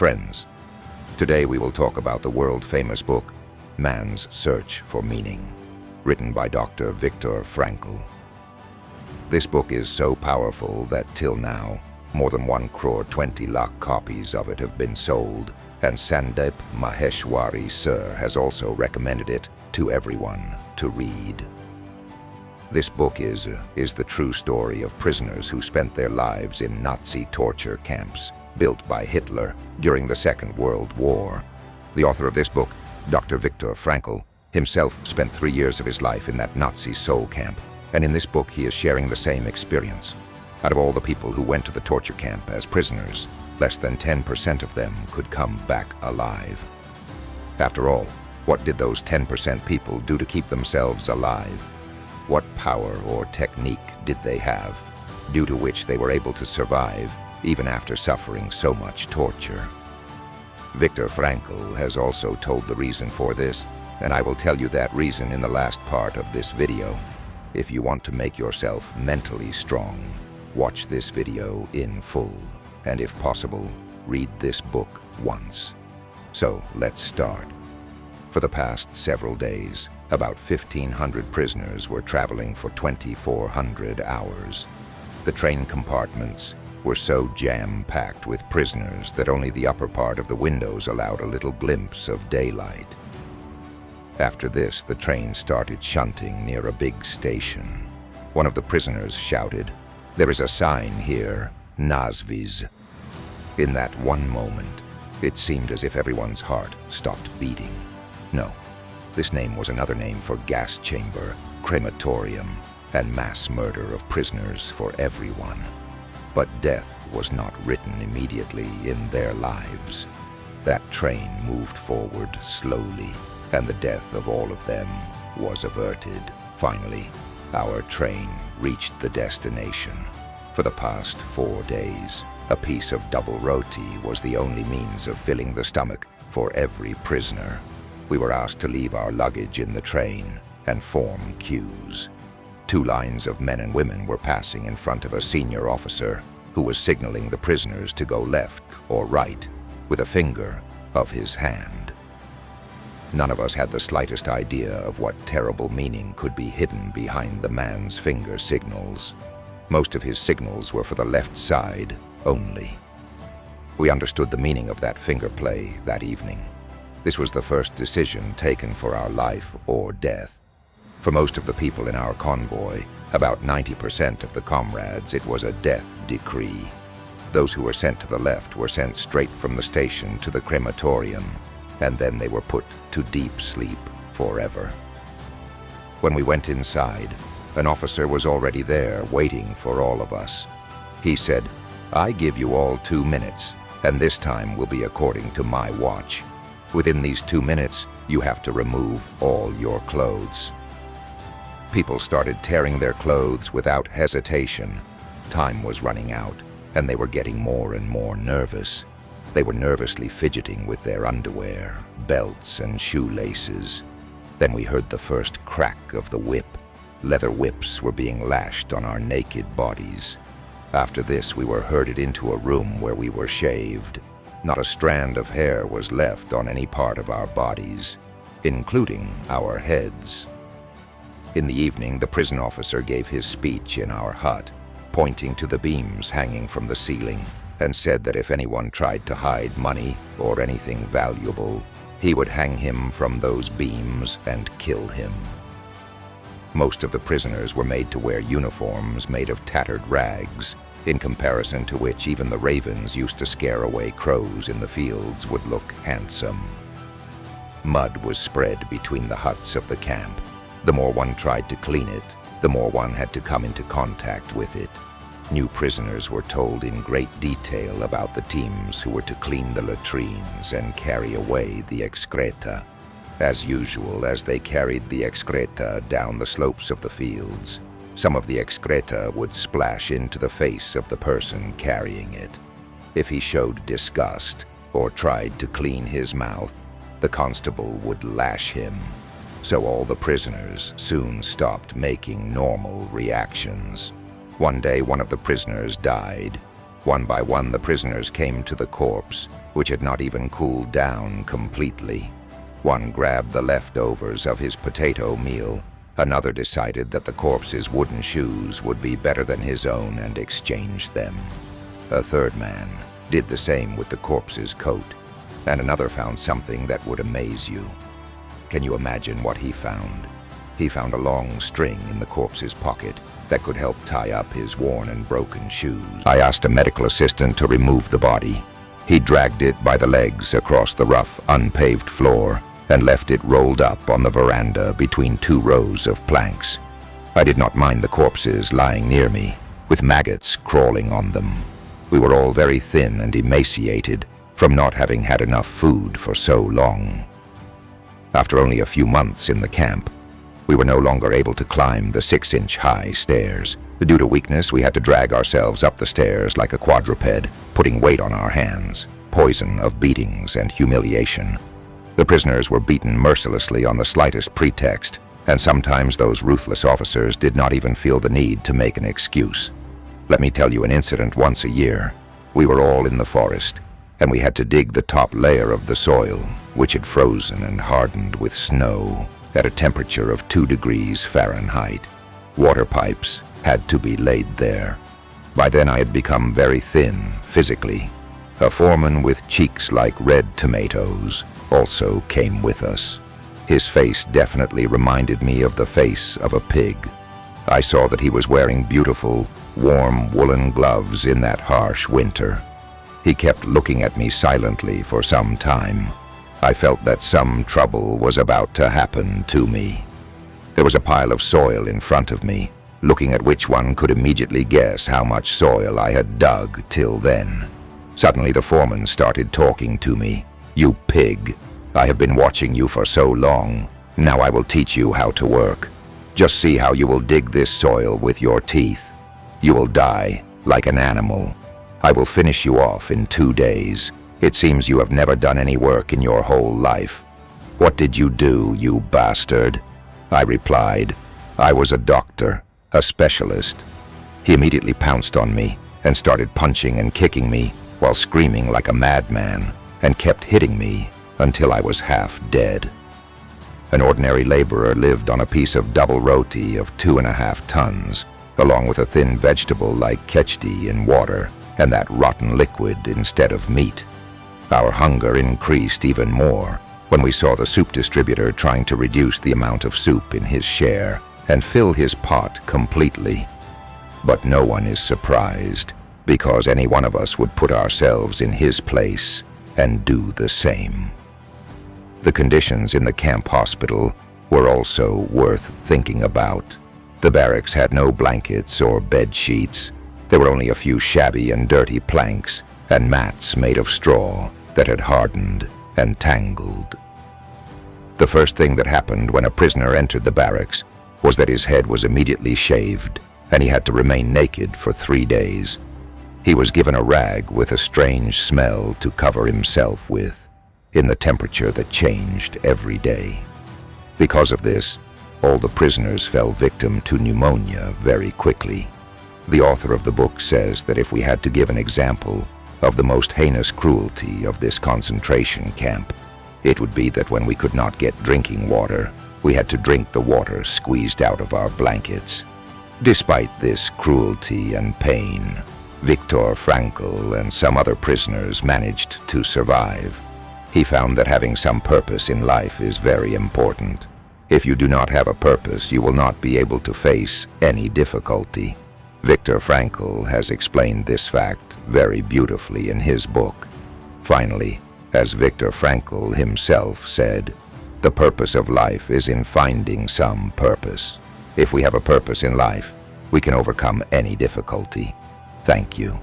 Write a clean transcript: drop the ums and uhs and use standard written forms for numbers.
Friends, today we will talk about the world-famous book, Man's Search for Meaning, written by Dr. Viktor Frankl. This book is so powerful that till now, more than 1,20 lakh copies of it have been sold, and Sandeep Maheshwari Sir has also recommended it to everyone to read. This book is the true story of prisoners who spent their lives in Nazi torture camps built by Hitler during the Second World War. The author of this book, Dr. Viktor Frankl, himself spent 3 years of his life in that Nazi soul camp, and in this book he is sharing the same experience. Out of all the people who went to the torture camp as prisoners, less than 10% of them could come back alive. After all, what did those 10% people do to keep themselves alive? What power or technique did they have, due to which they were able to survive even after suffering so much torture? Viktor Frankl has also told the reason for this, and I will tell you that reason in the last part of this video. If you want to make yourself mentally strong, watch this video in full, and if possible, read this book once. So let's start. For the past several days, about 1,500 prisoners were traveling for 2,400 hours. The train compartments were so jam-packed with prisoners that only the upper part of the windows allowed a little glimpse of daylight. After this, the train started shunting near a big station. One of the prisoners shouted, "There is a sign here, Nazviz." In that one moment, it seemed as if everyone's heart stopped beating. No, this name was another name for gas chamber, crematorium, and mass murder of prisoners for everyone. But death was not written immediately in their lives. That train moved forward slowly, and the death of all of them was averted. Finally, our train reached the destination. For the past 4 days, a piece of double roti was the only means of filling the stomach for every prisoner. We were asked to leave our luggage in the train and form queues. 2 lines of men and women were passing in front of a senior officer who was signaling the prisoners to go left or right with a finger of his hand. None of us had the slightest idea of what terrible meaning could be hidden behind the man's finger signals. Most of his signals were for the left side only. We understood the meaning of that finger play that evening. This was the first decision taken for our life or death. For most of the people in our convoy, about 90% of the comrades, it was a death decree. Those who were sent to the left were sent straight from the station to the crematorium, and then they were put to deep sleep forever. When we went inside, an officer was already there waiting for all of us. He said, "I give you all 2 minutes, and this time will be according to my watch. Within these 2 minutes, you have to remove all your clothes." People started tearing their clothes without hesitation. Time was running out, and they were getting more and more nervous. They were nervously fidgeting with their underwear, belts, and shoelaces. Then we heard the first crack of the whip. Leather whips were being lashed on our naked bodies. After this, we were herded into a room where we were shaved. Not a strand of hair was left on any part of our bodies, including our heads. In the evening, the prison officer gave his speech in our hut, pointing to the beams hanging from the ceiling, and said that if anyone tried to hide money or anything valuable, he would hang him from those beams and kill him. Most of the prisoners were made to wear uniforms made of tattered rags, in comparison to which even the ravens used to scare away crows in the fields would look handsome. Mud was spread between the huts of the camp. The more one tried to clean it, the more one had to come into contact with it. New prisoners were told in great detail about the teams who were to clean the latrines and carry away the excreta. As usual, as they carried the excreta down the slopes of the fields, some of the excreta would splash into the face of the person carrying it. If he showed disgust or tried to clean his mouth, the constable would lash him. So all the prisoners soon stopped making normal reactions. One day, one of the prisoners died. One by one, the prisoners came to the corpse which had not even cooled down completely. One grabbed the leftovers of his potato meal. Another decided that the corpse's wooden shoes would be better than his own and exchanged them. A third man did the same with the corpse's coat, and another found something that would amaze you. Can you imagine what he found? He found a long string in the corpse's pocket that could help tie up his worn and broken shoes. I asked a medical assistant to remove the body. He dragged it by the legs across the rough, unpaved floor and left it rolled up on the veranda between 2 rows of planks. I did not mind the corpses lying near me, with maggots crawling on them. We were all very thin and emaciated from not having had enough food for so long. After only a few months in the camp, we were no longer able to climb the 6-inch-high stairs. Due to weakness, we had to drag ourselves up the stairs like a quadruped, putting weight on our hands, poison of beatings and humiliation. The prisoners were beaten mercilessly on the slightest pretext, and sometimes those ruthless officers did not even feel the need to make an excuse. Let me tell you an incident once a year. We were all in the forest, and we had to dig the top layer of the soil, which had frozen and hardened with snow at a temperature of 2 degrees Fahrenheit. Water pipes had to be laid there. By then I had become very thin physically. A foreman with cheeks like red tomatoes also came with us. His face definitely reminded me of the face of a pig. I saw that he was wearing beautiful, warm woolen gloves in that harsh winter. He kept looking at me silently for some time. I felt that some trouble was about to happen to me. There was a pile of soil in front of me, looking at which one could immediately guess how much soil I had dug till then. Suddenly the foreman started talking to me. "You pig, I have been watching you for so long. Now I will teach you how to work. Just see how you will dig this soil with your teeth. You will die like an animal. I will finish you off in 2 days. It seems you have never done any work in your whole life. What did you do, you bastard?" I replied, "I was a doctor, a specialist." He immediately pounced on me and started punching and kicking me while screaming like a madman, and kept hitting me until I was half dead. An ordinary laborer lived on a piece of double roti of 2.5 tons, along with a thin vegetable like kechdi in water and that rotten liquid instead of meat. Our hunger increased even more when we saw the soup distributor trying to reduce the amount of soup in his share and fill his pot completely. But no one is surprised, because any one of us would put ourselves in his place and do the same. The conditions in the camp hospital were also worth thinking about. The barracks had no blankets or bed sheets. There were only a few shabby and dirty planks and mats made of straw that had hardened and tangled. The first thing that happened when a prisoner entered the barracks was that his head was immediately shaved, and he had to remain naked for 3 days. He was given a rag with a strange smell to cover himself with, in the temperature that changed every day. Because of this, all the prisoners fell victim to pneumonia very quickly. The author of the book says that if we had to give an example of the most heinous cruelty of this concentration camp, it would be that when we could not get drinking water, we had to drink the water squeezed out of our blankets. Despite this cruelty and pain, Viktor Frankl and some other prisoners managed to survive. He found that having some purpose in life is very important. If you do not have a purpose, you will not be able to face any difficulty. Viktor Frankl has explained this fact very beautifully in his book. Finally, as Viktor Frankl himself said, "The purpose of life is in finding some purpose. If we have a purpose in life, we can overcome any difficulty." Thank you.